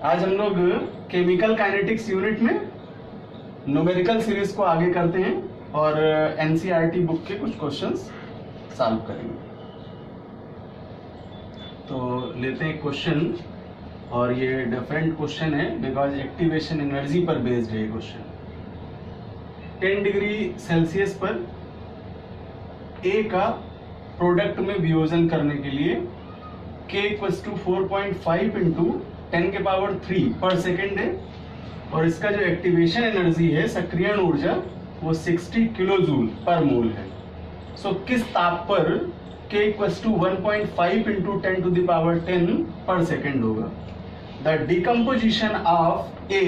आज हम लोग केमिकल काइनेटिक्स यूनिट में न्यूमेरिकल सीरीज को आगे करते हैं और एनसीईआरटी बुक के कुछ क्वेश्चंस सॉल्व करेंगे। तो लेते हैं क्वेश्चन, और ये डिफरेंट क्वेश्चन है बिकॉज एक्टिवेशन एनर्जी पर बेस्ड है ये क्वेश्चन। 10 डिग्री सेल्सियस पर ए का प्रोडक्ट में वियोजन करने के लिए K = 4.5 इंटू 10 के पावर 3 पर सेकेंड है, और इसका जो एक्टिवेशन एनर्जी है, सक्रियण ऊर्जा, वो 60 किलो जूल पर मोल है। सो किस ताप पर K = 1.5 into 10 to the power 10 पर सेकेंड होगा। The decomposition of A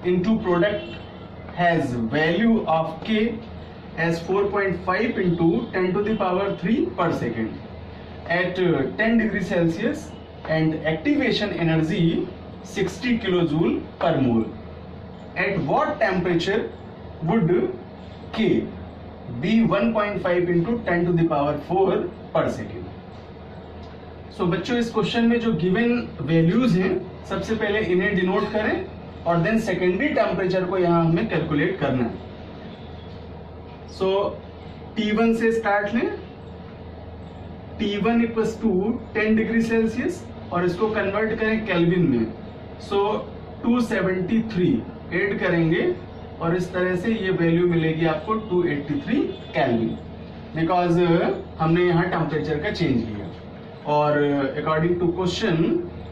into product has value of K as 4.5 into 10 to the power 3 per second at 10 degree Celsius and activation energy 60 kilojoule per mole. At what temperature would K be 1.5 into 10 to the power 4 per second? So बच्चों, इस question में जो given values हैं, सबसे पहले इन्हें denote करें और देन सेकेंडरी टेम्परेचर को यहाँ हमें कैलकुलेट करना है। सो T1 से स्टार्ट लें। T1 = 10 डिग्री सेल्सियस और इसको कन्वर्ट करें केल्विन में। सो 273 ऐड करेंगे और इस तरह से ये वैल्यू मिलेगी आपको 283 केल्विन, बिकॉज हमने यहाँ टेम्परेचर का चेंज लिया। और अकॉर्डिंग टू क्वेश्चन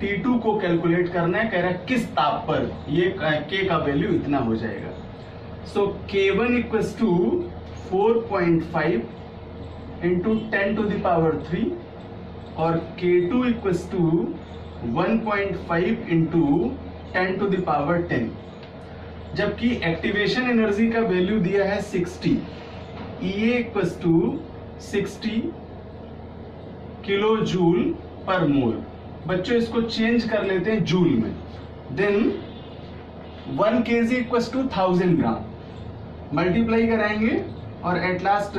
T2 को कैलकुलेट करना है, कह रहा है किस ताप पर ये K का वैल्यू इतना हो जाएगा। सो K1 = 4.5 into 10 to the power 3 और K2 = 1.5 into 10 to the power 10, जबकि एक्टिवेशन एनर्जी का वैल्यू दिया है 60। EA = 60 किलो जूल पर मोल। बच्चों, इसको चेंज कर लेते हैं जूल में। देन 1 kg = 1000 ग्राम मल्टीप्लाई कराएंगे और एट लास्ट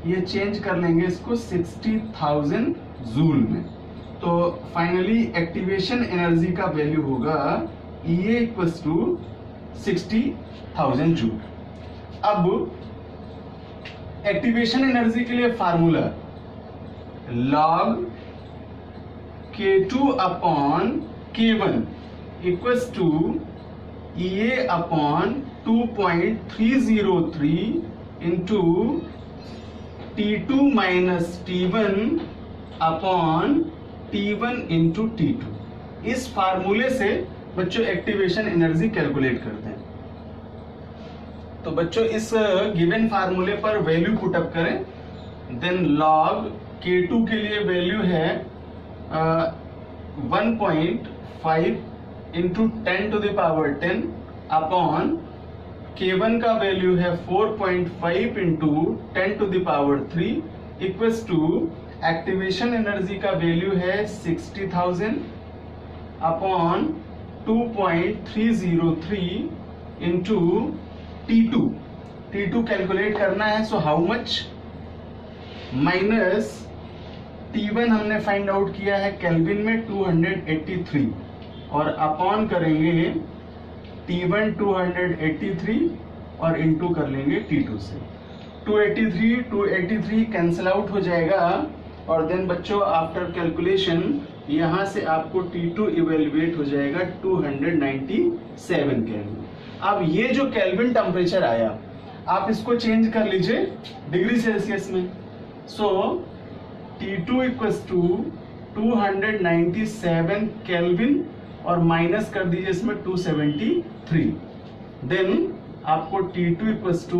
ये चेंज कर लेंगे इसको 60,000 जूल में। तो फाइनली एक्टिवेशन एनर्जी का वैल्यू होगा EA = 60,000 जूल। अब एक्टिवेशन एनर्जी के लिए formula log K2 upon K1 = EA upon 2.303 into T2 minus T1 upon T1 into T2। इस फार्मूले से बच्चों एक्टिवेशन एनर्जी कैलकुलेट करते हैं। तो बच्चों, इस गिवन फार्मूले पर वैल्यू पुटअप करें। देन log K2 के लिए वैल्यू है 1.5 into 10 to the power 10 upon K1 का वैल्यू है 4.5 into 10 to the power 3 equals to activation energy का वैल्यू है 60,000 अपॉन 2.303 इंटू T2 कैलकुलेट करना है। So how much minus T1 हमने फाइंड आउट किया है केल्विन में 283 और अपॉन करेंगे T1 283 और इंटू कर लेंगे T2 से। 283 कैंसिल आउट हो जाएगा और देन बच्चों आफ्टर कैलकुलेशन यहाँ से आपको T2 इवेल्युएट हो जाएगा 297 केल्विन। अब ये जो केल्विन टेम्परेचर आया, आप इसको चेंज कर लीजिए डिग्री सेल्सियस में। सो T2 = 297 केल्विन और माइनस कर दीजिए इसमें 273। देन आपको T2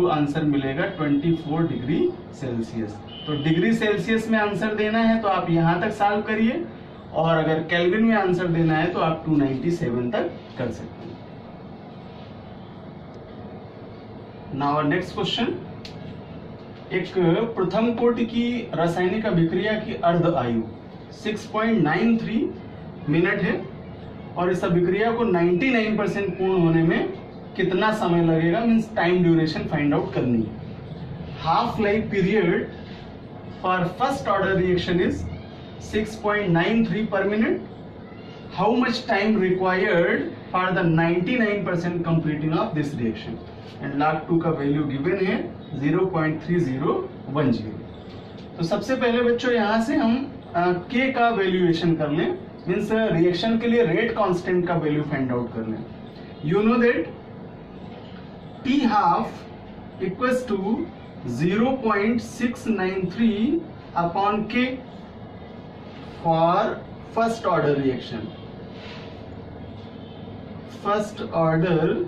= आंसर मिलेगा 24 डिग्री सेल्सियस। तो डिग्री सेल्सियस में आंसर देना है तो आप यहां तक सॉल्व करिए, और अगर केल्विन में आंसर देना है तो आप 297 तक कर सकते हैं। Now next question. एक प्रथम कोटि की रासायनिक अभिक्रिया की अर्ध आयु 6.93 मिनट है और इस अभिक्रिया को 99% पूर्ण होने में कितना समय लगेगा, means time duration find out करनी है। Half life period for first order reaction is 6.93 per minute. how much time required for the 99% completing of this reaction, and log 2 का वैल्यू गिवन है 0.3010। तो सबसे पहले बच्चों यहाँ से हम k का वैल्यूएशन कर लें, मीन्स रिएक्शन के लिए रेट कांस्टेंट का वैल्यू फाइंड आउट कर लें। You know that t half equals to 0.693 upon k for first order reaction. First order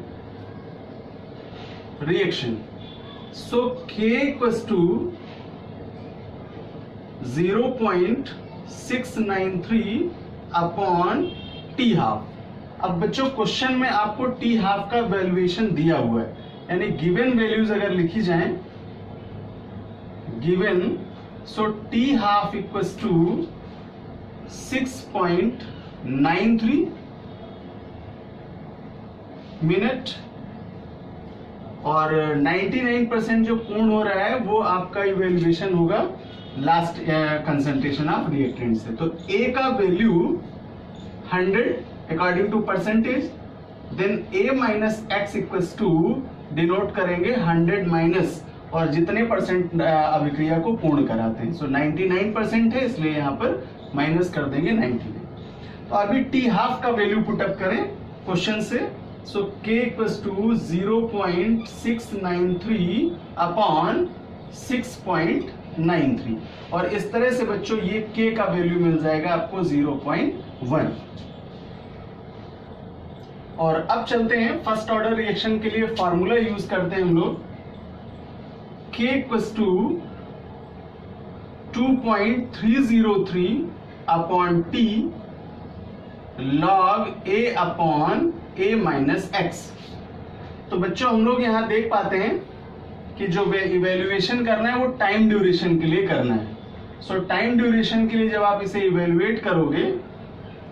reaction, so k equals to 0.693 upon T half. अब बच्चों question में आपको T half का valuation दिया हुआ है, यानी गिवन वैल्यूज अगर लिखी जाएं, given, so T half equals to 6.93 minute, और 99% जो पूर्ण हो रहा है वो आपका इवैल्यूएशन होगा लास्ट कंसंट्रेशन ऑफ रिएक्टेंट से। तो A का value 100 according to percentage, then A minus x equals to denote करेंगे 100 माइनस, और जितने परसेंट अभिक्रिया को पूर्ण कराते हैं, सो 99% है इसलिए यहाँ पर माइनस कर देंगे 99। तो अभी टी हाफ का वैल्यू पुटअप करें क्वेश्चन से, सो k इक्वल्स टू 0.693 अपॉन 6.93, और इस तरह से बच्चों ये k का वैल्यू मिल जाएगा आपको 0.1। और अब चलते हैं फर्स्ट ऑर्डर रिएक्शन के लिए फॉर्मूला यूज करते हैं हम लोग, k equals to 2.303 upon t log a upon a minus x. तो बच्चों हम लोग यहां देख पाते हैं कि जो इवेल्युएशन करना है वो टाइम ड्यूरेशन के लिए करना है। सो टाइम ड्यूरेशन के लिए जब आप इसे इवेल्युएट करोगे,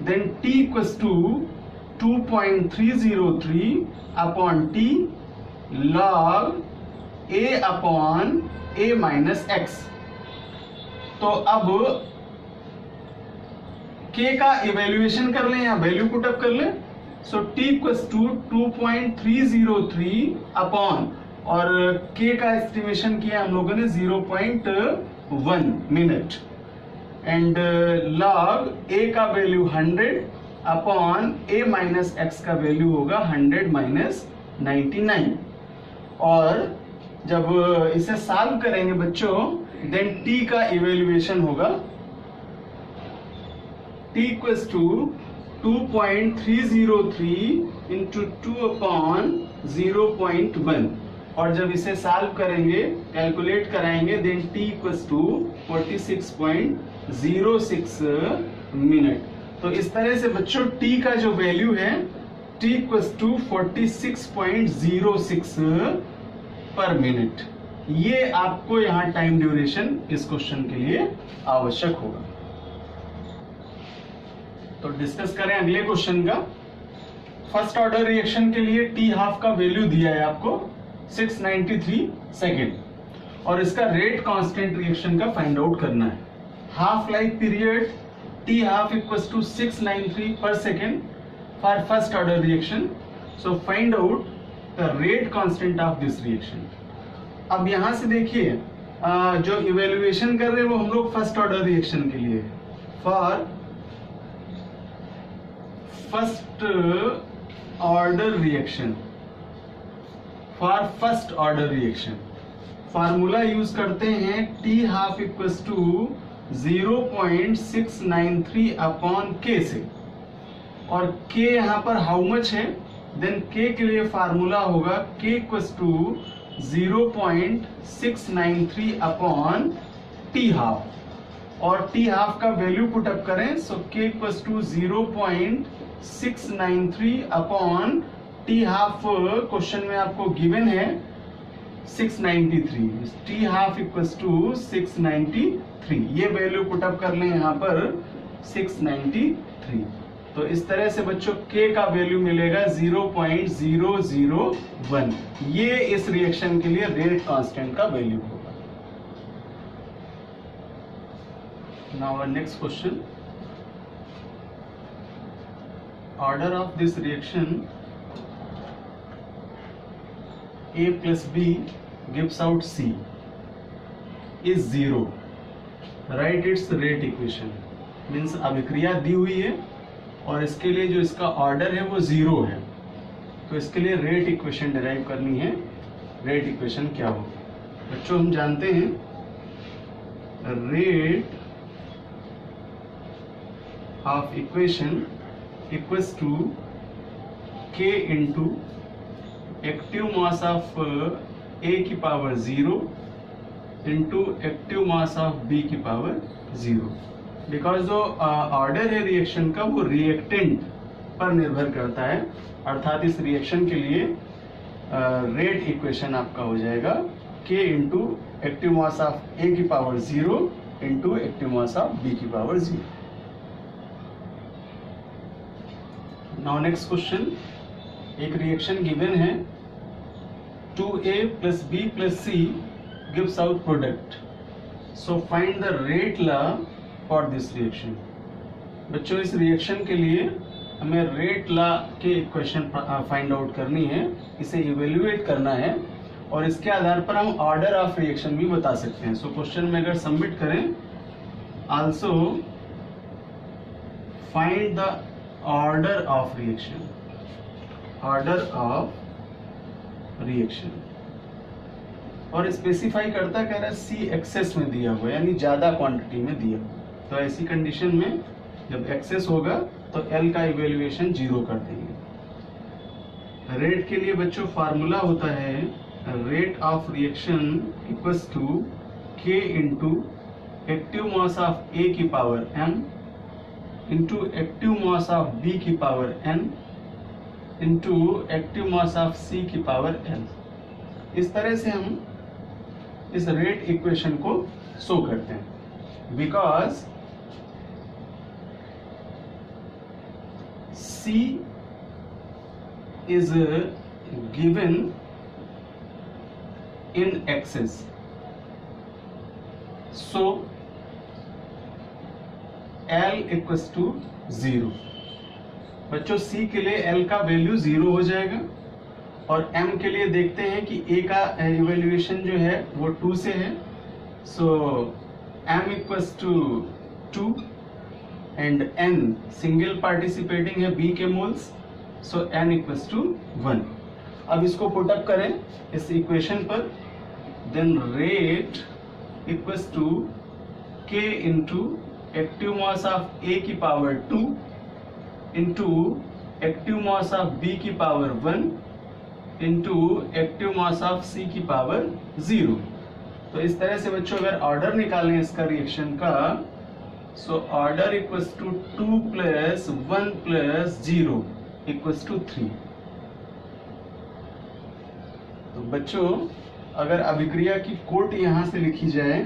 then t equals to 2.303 upon t log a upon a minus x. तो अब k का इवेल्युएशन कर लें या वैल्यू पुटअप कर लें, सो t इक्वल्स टू 2.303 अपॉन, और k का एस्टिमेशन किया हम लोगों ने 0.1 मिनट, एंड log a का value 100 upon a minus x का वैल्यू होगा 100 माइनस 99। और जब इसे सॉल्व करेंगे बच्चों, देन t का इवेल्युएशन होगा t equals to 2.303 into 2 upon 0.1, और जब इसे सॉल्व करेंगे, कैलकुलेट कराएंगे, then t equals to 46.06 minute. तो इस तरह से बच्चों t का जो वैल्यू है t इक्वल्स टू 46.06 पर मिनट, ये आपको यहाँ टाइम ड्यूरेशन इस क्वेश्चन के लिए आवश्यक होगा। तो डिस्कस करें अगले क्वेश्चन का। फर्स्ट ऑर्डर रिएक्शन के लिए टी हाफ का वैल्यू दिया है आपको 693 सेकेंड, और इसका रेट कांस्टेंट रिएक्शन का फाइंड आउट करना है। Half life period T half equals to 693 per second for first order reaction, so find out the rate constant of this reaction. अब यहां से देखिए जो इवेल्युएशन कर रहे हैं वो हम लोग फर्स्ट ऑर्डर रिएक्शन के लिए, for first order reaction, for first order reaction formula use करते हैं T half equals to 0.693 upon k से, और k यहाँ पर हाउ मच है, देन k के लिए फार्मूला होगा k equals to 0.693 upon T half, और टी हाफ का वैल्यू पुटअप करें, so k equals to 0.693 upon T half, question में आपको गिवन है 693, टी हाफ इक्वल्स टू 693, ये वैल्यू पुटअप कर लें यहाँ पर 693। तो इस तरह से बच्चों k का वैल्यू मिलेगा 0.001, ये इस रिएक्शन के लिए रेट कांस्टेंट का वैल्यू होगा। Now next question, order of this reaction A plus B gives out C is 0. Write its rate equation. Means अभिक्रिया दी हुई है और इसके लिए जो इसका ऑर्डर है वो 0 है, तो इसके लिए रेट इक्वेशन डिराइव करनी है। रेट इक्वेशन क्या होगी बच्चों? हम जानते हैं rate of equation equals to K into active mass of A की power 0 into active mass of B की पावर 0। बिकॉज जो ऑर्डर है रिएक्शन का वो रिएक्टेंट पर निर्भर करता है, अर्थात इस रिएक्शन के लिए रेट इक्वेशन आपका हो जाएगा K into active mass of A की power 0 into active mass of B की पावर 0। नाउ नेक्स्ट क्वेश्चन, एक रिएक्शन गिवन है 2A plus B plus C gives out product. So find the rate law for this reaction. बच्चों इस reaction के लिए हमें rate law के equation find out करनी है, इसे इवेल्युएट करना है और इसके आधार पर हम ऑर्डर ऑफ रिएक्शन भी बता सकते हैं। सो क्वेश्चन में अगर सबमिट करें, also find the order of reaction, order of reaction, और स्पेसिफाई करता कह रहा है सी एक्सेस में दिया हुआ, यानी ज्यादा क्वांटिटी में दिया हुआ। तो ऐसी कंडीशन में जब एक्सेस होगा तो एल का इवेल्युएशन 0 कर देंगे। रेट के लिए बच्चों फार्मूला होता है rate of reaction equals to K into active mass of A की power m into active mass of B की power n into active mass of C की पावर n। इस तरह से हम इस रेट इक्वेशन को शो करते हैं। Because C is given in excess, so L equals to 0। बच्चों C के लिए L का वैल्यू 0 हो जाएगा और M के लिए देखते हैं कि A का इवेल्युएशन जो है वो 2 से है, so M equals to 2 and N single participating है B के moles, so N equals to 1। अब इसको पुट अप करें इस इक्वेशन पर, then rate equals to K into active mass of A की power 2 into active mass of B की power 1 into active mass of C की power 0। तो इस तरह से बच्चों अगर ऑर्डर निकालें इसका रिएक्शन का, so order equals to 2 plus 1 plus 0 equals to 3। तो बच्चों अगर अभिक्रिया की कोट यहां से लिखी जाए,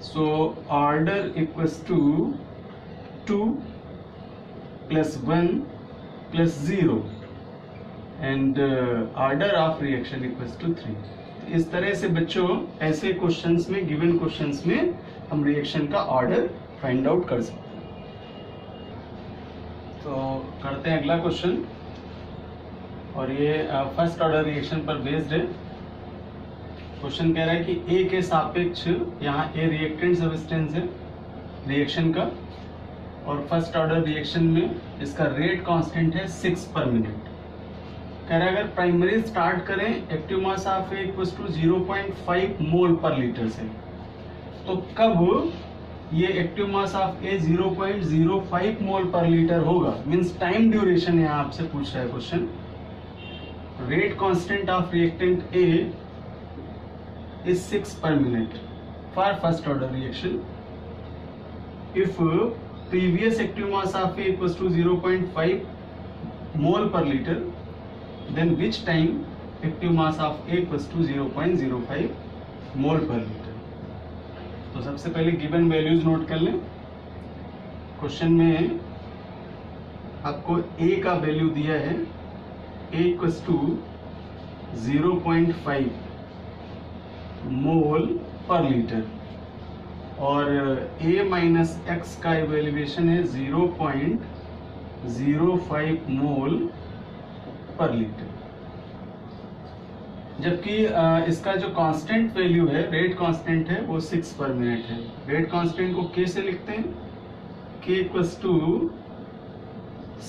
so order equals to 2 plus 1 plus 0 and order of reaction equals to 3। इस तरह से बच्चों ऐसे क्वेश्चंस में, गिवन क्वेश्चंस में हम रिएक्शन का ऑर्डर फाइंड आउट कर सकते हैं। तो करते हैं अगला क्वेश्चन, और ये फर्स्ट ऑर्डर रिएक्शन पर बेस्ड है। क्वेश्चन कह रहा है कि A के सापेक्ष, यहाँ A रिएक्टेंट सब्सटेंस है रिएक्शन का, और फर्स्ट ऑर्डर रिएक्शन में इसका रेट कांस्टेंट है 6 पर मिनट। कह रहा है अगर प्राइमरी स्टार्ट करें active mass of A equals to 0.5 mole per litre से, तो कब ये active mass of A 0.05 mole per litre होगा, मींस टाइम ड्यूरेशन यहाँ आपसे पूछ रहा है question. Rate constant of reactant A is 6 per minute for first order reaction. If previous active mass of A equals to 0.5 mole per liter, then which time active mass of A equals to 0.05 mole per liter? तो सबसे पहले given values note कर लें। Question में आपको A का value दिया है, A equals to 0.5 mole per litre, और A माइनस एक्स का इवेल्युएशन है 0.05 मोल पर लीटर। जबकि इसका जो कांस्टेंट वैल्यू है, रेट कांस्टेंट है, वो 6 पर मिनट है। रेट कांस्टेंट को K से लिखते हैं, K इक्वल्स टू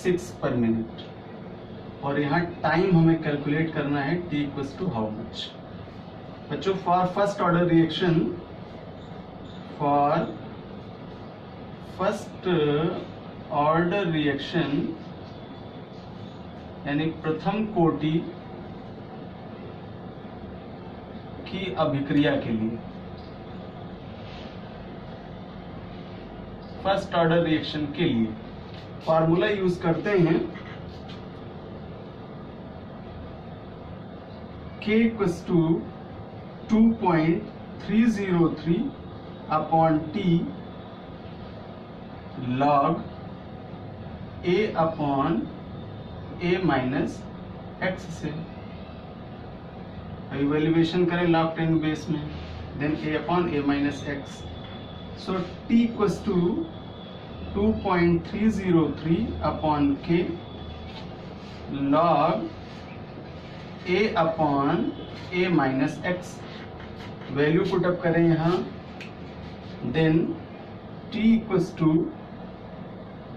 6 पर मिनट। और यहाँ टाइम हमें कैलकुलेट करना है, T equals to how much. बच्चों, for first order reaction, for first order reaction यानी प्रथम कोटि की अभिक्रिया के लिए, फर्स्ट ऑर्डर रिएक्शन के लिए फॉर्मूला यूज करते हैं K equals to 2.303 upon T log A upon A minus x से। इवेल्युएशन करें log 10 बेस में, then A upon A minus x. So T equals to 2.303 upon K log A upon A minus x. Value put up करें यहाँ, then T equals to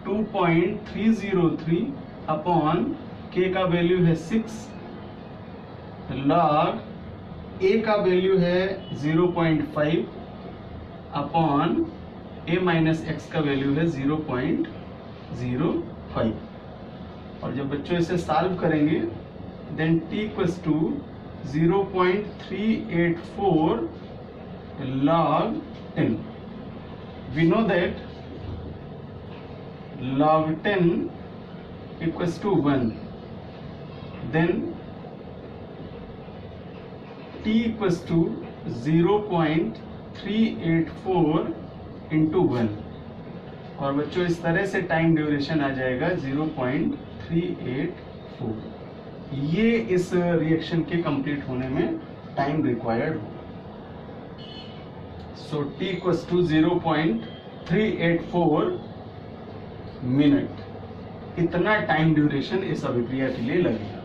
2.303 upon K का value है 6 log A का value है 0.5 upon A minus x का value है 0.05। और जब बच्चों इसे सॉल्व करेंगे, then T equals to 0.384 log 10. We know that log 10 equals to 1. Then T equals to 0.384 into 1। और बच्चों इस तरह से टाइम ड्यूरेशन आ जाएगा 0.384। ये इस रिएक्शन के कंप्लीट होने में टाइम रिक्वायर्ड होगा। सो T इक्वल्स टू 0.384 मिनट, इतना टाइम ड्यूरेशन इस अभिक्रिया के लिए लगेगा।